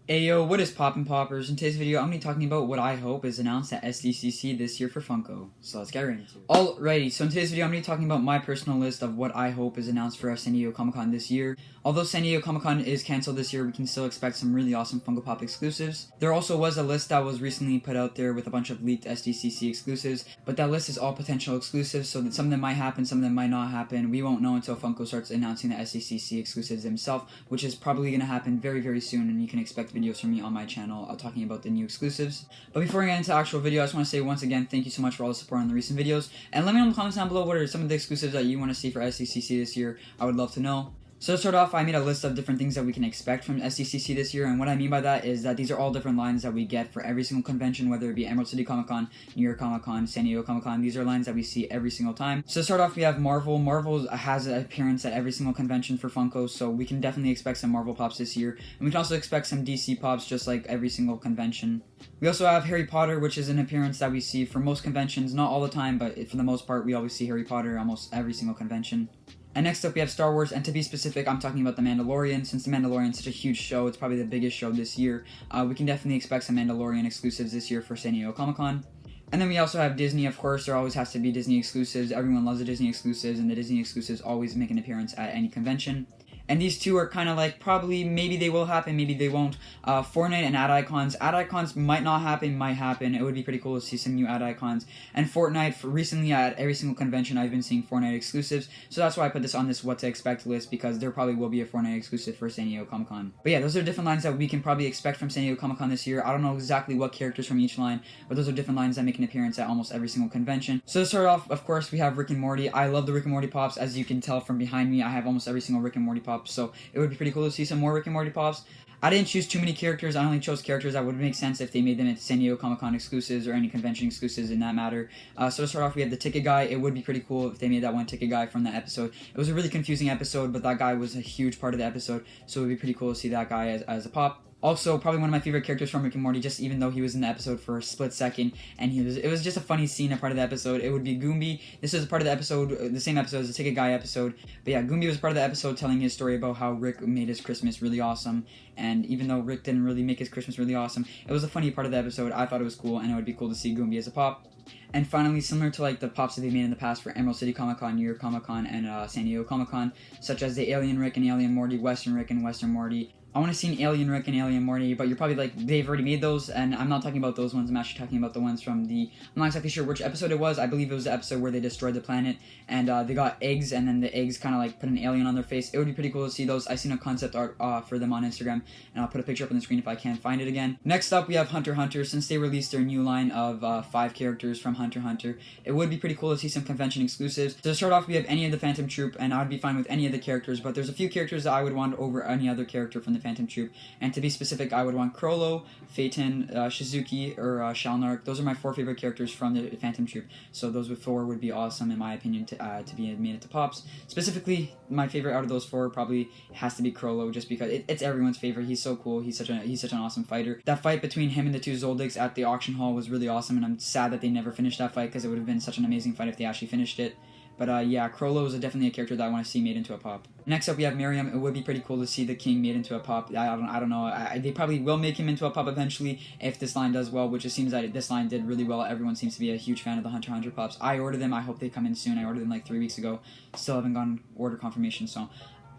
Ayo, what is poppin' poppers? In today's video, I'm going to be talking about what I hope is announced at SDCC this year for Funko. So let's get right into it. Alrighty, so in today's video, I'm going to be talking about my personal list of what I hope is announced for San Diego Comic-Con this year. Although San Diego Comic-Con is cancelled this year, we can still expect some really awesome Funko Pop exclusives. There also was a list that was recently put out there with a bunch of leaked SDCC exclusives, but that list is all potential exclusives, so that some of them might happen, some of them might not happen. We won't know until Funko starts announcing the SDCC exclusives themselves, which is probably going to happen very, very soon, and you can expect videos from me on my channel talking about the new exclusives. But before I get into the actual video, I just want to say once again, thank you so much for all the support on the recent videos, and let me know in the comments down below what are some of the exclusives that you want to see for SDCC this year. I would love to know. So to start off, I made a list of different things that we can expect from SDCC this year, and what I mean by that is that these are all different lines that we get for every single convention, whether it be Emerald City Comic Con, New York Comic Con, San Diego Comic Con. These are lines that we see every single time. So to start off, we have Marvel. Marvel has an appearance at every single convention for Funko, so we can definitely expect some Marvel pops this year, and we can also expect some DC pops just like every single convention. We also have Harry Potter, which is an appearance that we see for most conventions, not all the time, but for the most part, we always see Harry Potter almost every single convention. And next up we have Star Wars, and to be specific, I'm talking about The Mandalorian. Since The Mandalorian is such a huge show, it's probably the biggest show this year, we can definitely expect some Mandalorian exclusives this year for San Diego Comic-Con. And then we also have Disney, of course. There always has to be Disney exclusives. Everyone loves the Disney exclusives, and the Disney exclusives always make an appearance at any convention. And these two are kind of like, probably, maybe they will happen, maybe they won't. Fortnite and ad icons. Ad icons might not happen, might happen. It would be pretty cool to see some new ad icons. And Fortnite, recently at every single convention, I've been seeing Fortnite exclusives. So that's why I put this on this what to expect list, because there probably will be a Fortnite exclusive for San Diego Comic-Con. But yeah, those are different lines that we can probably expect from San Diego Comic-Con this year. I don't know exactly what characters from each line, but those are different lines that make an appearance at almost every single convention. So to start off, of course, we have Rick and Morty. I love the Rick and Morty pops. As you can tell from behind me, I have almost every single Rick and Morty pop, so it would be pretty cool to see some more Rick and Morty pops. I didn't choose too many characters. I only chose characters that would make sense if they made them into San Diego Comic-Con exclusives or any convention exclusives in that matter. So to start off, we have the Ticket Guy. It would be pretty cool if they made that one Ticket Guy from that episode. It was a really confusing episode, but that guy was a huge part of the episode, so it would be pretty cool to see that guy as a pop. Also, probably one of my favorite characters from Rick and Morty, just even though he was in the episode for a split second, and it was just a funny scene, a part of the episode. It would be Goombie. This is a part of the episode, the same episode as the Ticket Guy episode. But yeah, Goombie was part of the episode telling his story about how Rick made his Christmas really awesome. And even though Rick didn't really make his Christmas really awesome, it was a funny part of the episode. I thought it was cool, and it would be cool to see Goombie as a pop. And finally, similar to like the pops that they made in the past for Emerald City Comic Con, New York Comic Con, and San Diego Comic Con, such as the Alien Rick and Alien Morty, Western Rick and Western Morty. I want to see an Alien Rick and Alien Morty, but you're probably like, they've already made those, and I'm not talking about those ones. I'm actually talking about the ones from I'm not exactly sure which episode it was. I believe it was the episode where they destroyed the planet, and they got eggs, and then the eggs kind of like put an alien on their face. It would be pretty cool to see those. I've seen a concept art for them on Instagram, and I'll put a picture up on the screen if I can find it again. Next up, we have Hunter x Hunter. Since they released their new line of 5 characters from Hunter x Hunter, it would be pretty cool to see some convention exclusives. To start off, we have any of the Phantom Troop, and I would be fine with any of the characters, but there's a few characters that I would want over any other character from the Phantom Troop. And to be specific, I would want Crollo, Phaeton, Shizuki, or Shalnark. Those are my 4 favorite characters from the Phantom Troop. So those 4 would be awesome, in my opinion, to be made into pops. Specifically, my favorite out of those 4 probably has to be Crollo, just because it's everyone's favorite. He's so cool. He's such an awesome fighter. That fight between him and the 2 Zoldycks at the auction hall was really awesome, and I'm sad that they never finished that fight, because it would have been such an amazing fight if they actually finished it. But yeah, Crollo is definitely a character that I want to see made into a pop. Next up, we have Miriam. It would be pretty cool to see the King made into a pop. I don't know. They probably will make him into a pop eventually if this line does well, which it seems that this line did really well. Everyone seems to be a huge fan of the Hunter x Hunter pops. I ordered them. I hope they come in soon. I ordered them like 3 weeks ago. Still haven't gotten order confirmation, so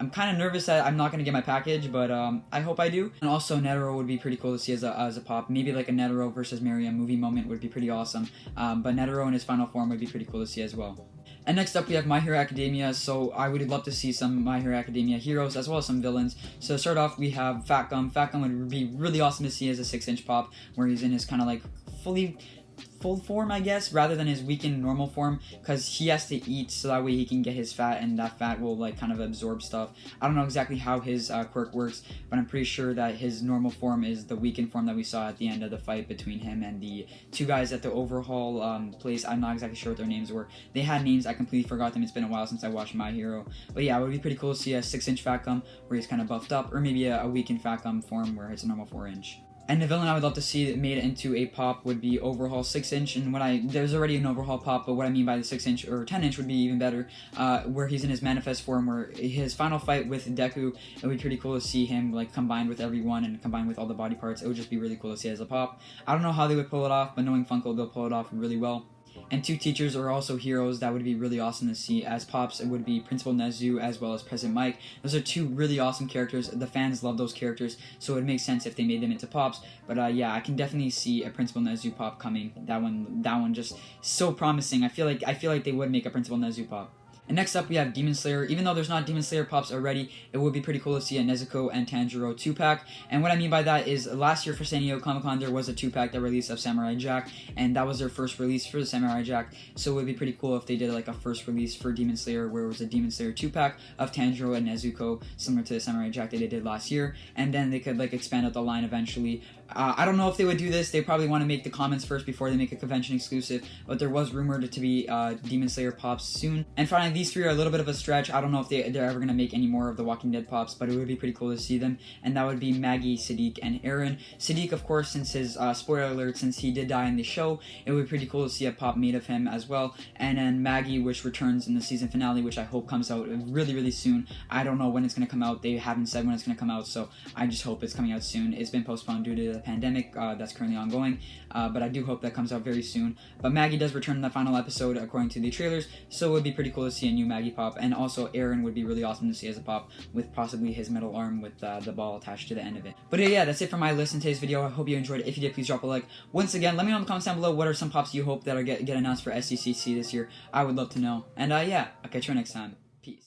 I'm kind of nervous that I'm not going to get my package, but I hope I do. And also, Netero would be pretty cool to see as a pop. Maybe like a Netero versus Miriam movie moment would be pretty awesome. But Netero in his final form would be pretty cool to see as well. And next up, we have My Hero Academia, so I would love to see some My Hero Academia heroes, as well as some villains. So to start off, we have Fat Gum. Fat Gum would be really awesome to see as a 6-inch pop, where he's in his kind of like full form, I guess, rather than his weakened normal form, because he has to eat so that way he can get his fat, and that fat will like kind of absorb stuff. I don't know exactly how his quirk works, but I'm pretty sure that his normal form is the weakened form that we saw at the end of the fight between him and the 2 guys at the overhaul place. I'm not exactly sure what their names were. They had names, I completely forgot them. It's been a while since I watched My Hero. But yeah, it would be pretty cool to see a 6-inch Fat Gum where he's kind of buffed up, or maybe a weakened Fat Gum form where it's a normal 4-inch. And the villain I would love to see made into a pop would be Overhaul 6-inch, and there's already an Overhaul pop, but what I mean by the 6-inch or 10-inch would be even better, where he's in his manifest form, where his final fight with Deku, it would be pretty cool to see him like combined with everyone and combined with all the body parts. It would just be really cool to see as a pop. I don't know how they would pull it off, but knowing Funko, they'll pull it off really well. And two teachers are also heroes that would be really awesome to see as pops. It would be Principal Nezu as well as President Mike. Those are two really awesome characters. The fans love those characters, so it would make sense if they made them into pops. But yeah, I can definitely see a Principal Nezu pop coming. That one just so promising. I feel like they would make a Principal Nezu pop. And next up, we have Demon Slayer. Even though there's not Demon Slayer pops already, it would be pretty cool to see a Nezuko and Tanjiro 2-pack. And what I mean by that is, last year for San Diego Comic-Con, there was a 2-pack that released of Samurai Jack, and that was their first release for the Samurai Jack. So it would be pretty cool if they did like a first release for Demon Slayer, where it was a Demon Slayer 2-pack of Tanjiro and Nezuko, similar to the Samurai Jack that they did last year. And then they could like expand out the line eventually. I don't know if they would do this. They probably want to make the comments first before they make a convention exclusive, but there was rumored to be Demon Slayer pops soon. And finally, these three are a little bit of a stretch. I don't know if they're ever going to make any more of the Walking Dead pops, but it would be pretty cool to see them. And that would be Maggie, Sadiq, and Aaron. Sadiq, of course, since his, spoiler alert, since he did die in the show, it would be pretty cool to see a pop made of him as well. And then Maggie, which returns in the season finale, which I hope comes out really, really soon. I don't know when it's going to come out. They haven't said when it's going to come out, so I just hope it's coming out soon. It's been postponed due to the pandemic that's currently ongoing, but I do hope that comes out very soon. But Maggie does return in the final episode according to the trailers, so it would be pretty cool to see a new Maggie pop. And also Aaron would be really awesome to see as a pop, with possibly his metal arm with the ball attached to the end of it. But yeah, that's it for my list in today's video. I hope you enjoyed it. If you did, please drop a like. Once again, let me know in the comments down below what are some pops you hope that are get announced for SDCC this year. I would love to know. And yeah, I'll catch you next time. Peace.